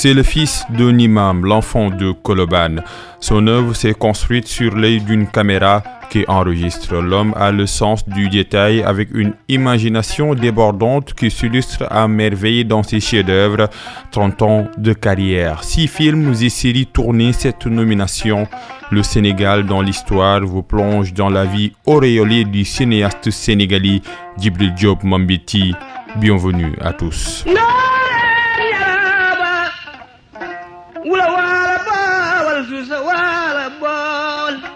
C'est le fils d'un imam, l'enfant de Koloban. Son œuvre s'est construite sur l'œil d'une caméra qui enregistre. L'homme a le sens du détail avec une imagination débordante qui s'illustre à merveille dans ses chefs-d'œuvre. 30 ans de carrière, 6 films et séries tournés, cette nomination. Le Sénégal dans l'histoire vous plonge dans la vie auréolée du cinéaste sénégalais Djibril Diop Mambéty. Bienvenue à tous.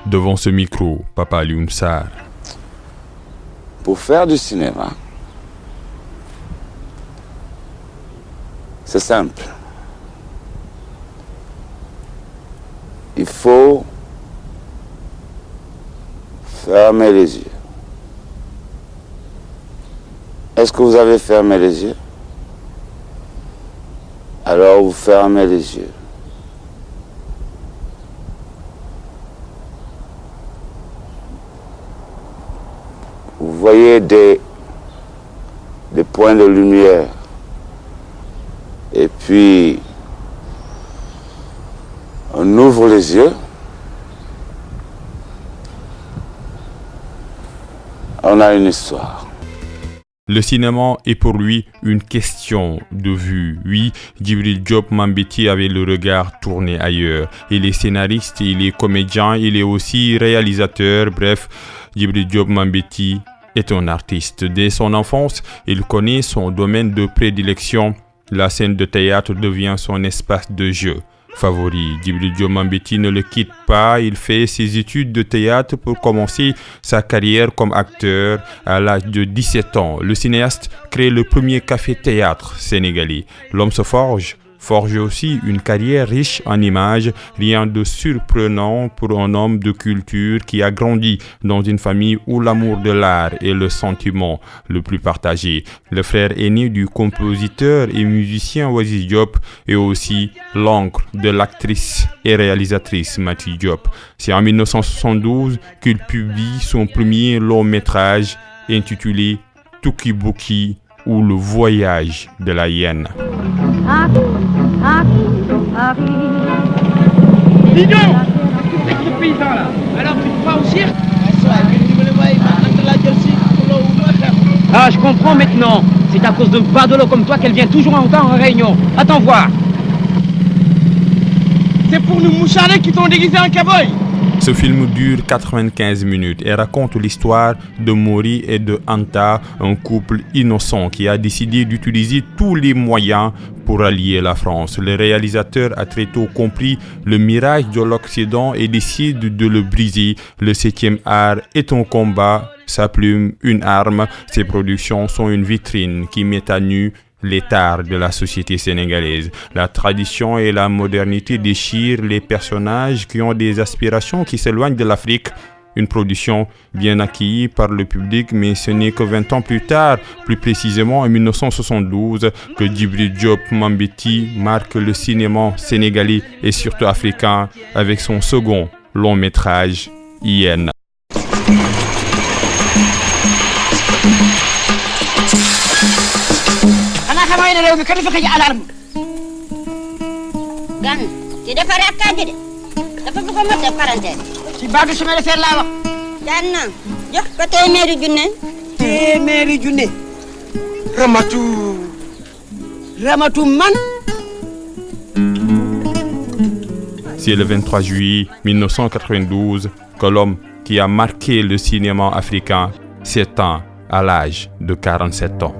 Devant ce micro, Papa Alioune Sarr. Pour faire du cinéma, c'est simple. Il faut fermer les yeux. Est-ce que vous avez fermé les yeux? Alors vous fermez les yeux. Vous voyez des points de lumière. Et puis, on ouvre les yeux. On a une histoire. Le cinéma est pour lui une question de vue. Oui, Djibril Diop Mambéty avait le regard tourné ailleurs. Il est scénariste, il est comédien, il est aussi réalisateur. Bref, Djibril Diop Mambéty est un artiste. Dès son enfance, il connaît son domaine de prédilection. La scène de théâtre devient son espace de jeu favori. Djibril Diop Mambéty ne le quitte pas. Il fait ses études de théâtre pour commencer sa carrière comme acteur à l'âge de 17 ans. Le cinéaste crée le premier café-théâtre sénégalais. L'homme se forge aussi une carrière riche en images, rien de surprenant pour un homme de culture qui a grandi dans une famille où l'amour de l'art est le sentiment le plus partagé. Le frère aîné du compositeur et musicien Wasis Diop est aussi l'oncle de l'actrice et réalisatrice Mati Diop. C'est en 1972 qu'il publie son premier long métrage intitulé Tukibuki ou le voyage de la hyène. Dido, c'est qui le paysan là? Alors tu te crois au cirque? Ah, je comprends maintenant. C'est à cause de badolo comme toi qu'elle vient toujours en retard en réunion. Attends voir. C'est pour nous moucharder qui t'ont déguisé en cowboy. Ce film dure 95 minutes et raconte l'histoire de Mori et de Anta, un couple innocent qui a décidé d'utiliser tous les moyens pour allier la France. Le réalisateur a très tôt compris le mirage de l'Occident et décide de le briser. Le 7e art est un combat, sa plume une arme. Ses productions sont une vitrine qui met à nu l'état de la société sénégalaise. La tradition et la modernité déchirent les personnages qui ont des aspirations qui s'éloignent de l'Afrique. Une production bien accueillie par le public, mais ce n'est que 20 ans plus tard, plus précisément en 1972, que Djibril Diop Mambéty marque le cinéma sénégalais et surtout africain avec son second long métrage, Hyène. Gan ci defaraat kàddu de dafa bëgg a mot def parenthèse. ci baatu chemin de fer laa wax. daan na jox ko téeméeri junne. téeméeri junne. Ramatu man. C'est le 23 juillet 1992 que l'homme qui a marqué le cinéma africain s'éteint à l'âge de 47 ans.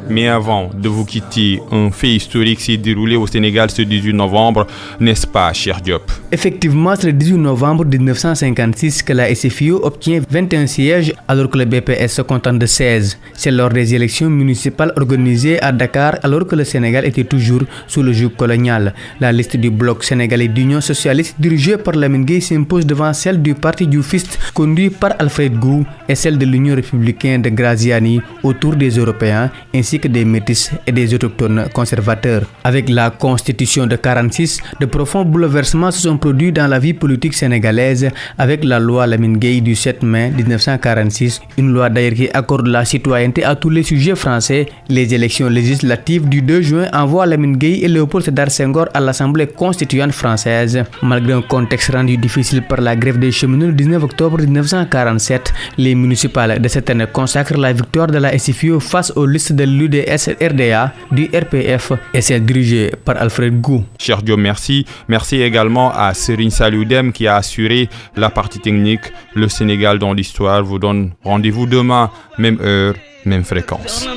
Mais avant de vous quitter, un fait historique s'est déroulé au Sénégal ce 18 novembre, n'est-ce pas, cher Diop? Effectivement, c'est le 18 novembre 1956 que la SFIO obtient 21 sièges alors que le BPS se contente de 16. C'est lors des élections municipales organisées à Dakar alors que le Sénégal était toujours sous le joug colonial. La liste du bloc sénégalais d'Union socialiste dirigée par Lamine Gueye s'impose devant celle du parti dioufiste conduit par Alfred Gou et celle de l'Union républicaine de Graziani autour des Européens ainsi que des métis et des autochtones conservateurs. Avec la constitution de 1946, de profonds bouleversements se sont produits dans la vie politique sénégalaise avec la loi Lamine Gueye du 7 mai 1946, une loi d'ailleurs qui accorde la citoyenneté à tous les sujets français. Les élections législatives du 2 juin envoient Lamine Gueye et Léopold Sédar Senghor à l'Assemblée constituante française. Malgré un contexte rendu difficile par la grève des cheminots le 19 octobre 1947, les municipales de cette année consacrent la victoire de la SFIO face aux listes de l'UDS-RDA, du RPF et celle dirigée par Alfred Gou. Cher Dieu, merci. Merci également à Serine Saloudem qui a assuré la partie technique. Le Sénégal dans l'histoire vous donne rendez-vous demain, même heure, même fréquence.